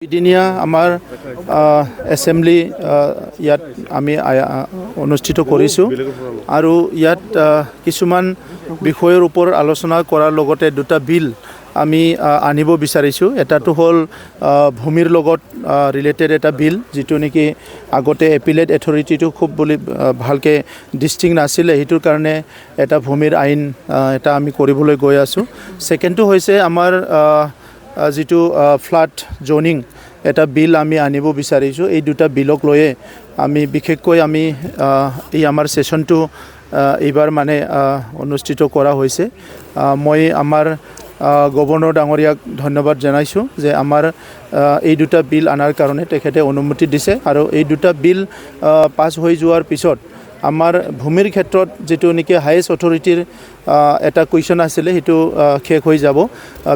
দুইদিনীয়া আমাৰ এছেম্বলি ইয়াত আমি অনুষ্ঠিত কৰিছোঁ আৰু ইয়াত কিছুমান বিষয়ৰ ওপৰত আলোচনা কৰাৰ লগতে দুটা বিল আমি আনিব বিচাৰিছোঁ। এটাটো হ'ল ভূমিৰ লগত ৰিলেটেড এটা বিল, যিটো নেকি আগতে এপিলেট অথৰিটিটো খুব বুলি ভালকৈ ডিষ্টিংক্ট নাছিলে, সেইটোৰ কাৰণে এটা ভূমিৰ আইন এটা আমি কৰিবলৈ গৈ আছোঁ। ছেকেণ্ডটো হৈছে আমাৰ যিটো ফ্লাড জ'নিং এটা বিল আমি আনিব বিচাৰিছোঁ। এই দুটা বিলক লৈয়ে আমি বিশেষকৈ এই আমাৰ ছেশ্যনটো এইবাৰ মানে অনুষ্ঠিত কৰা হৈছে। মই আমাৰ গভৰ্ণৰ ডাঙৰীয়াক ধন্যবাদ জনাইছোঁ যে আমাৰ এই দুটা বিল আনাৰ কাৰণে তেখেতে অনুমতি দিছে আৰু এই দুটা বিল পাছ হৈ যোৱাৰ পিছত আমাৰ ভূমিৰ ক্ষেত্ৰত যিটো নেকি হাইয়েষ্ট অথৰিটিৰ এটা কুৱেশ্যন আছিলে সেইটো শেষ হৈ যাব।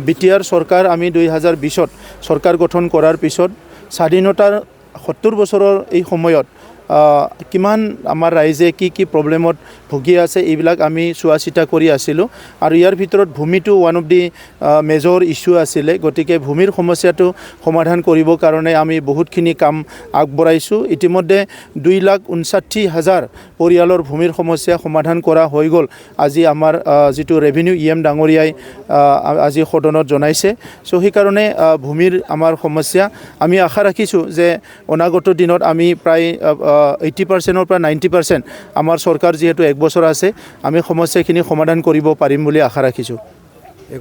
বিটিআৰ চৰকাৰ আমি 2020ত চৰকাৰ গঠন কৰাৰ পিছত স্বাধীনতাৰ 70 বছৰৰ এই সময়ত কিমান আমাৰ ৰাইজে কি প্ৰব্লেমত ভুগি আছে এইবিলাক আমি চোৱা চিতা কৰি আছিলোঁ আৰু ইয়াৰ ভিতৰত ভূমিটো one of the major issue আছিলে। গতিকে ভূমিৰ সমস্যাটো সমাধান কৰিবৰ কাৰণে আমি বহুতখিনি কাম আগবঢ়াইছোঁ। ইতিমধ্যে 2,59,000 পৰিয়ালৰ ভূমিৰ সমস্যা সমাধান কৰা হৈ গ'ল। আজি আমাৰ যিটো ৰেভিনিউ ডাঙৰীয়াই আজি সদনত জনাইছে। চ' সেইকাৰণে ভূমিৰ আমাৰ সমস্যা আমি আশা ৰাখিছোঁ যে অনাগত দিনত আমি প্ৰায় 80%ৰ পৰা 90% আমাৰ চৰকাৰ যিহেতু 1 বছৰ আছে, আমি সমস্যাখিনি সমাধান কৰিব পাৰিম বুলি আশা ৰাখিছোঁ।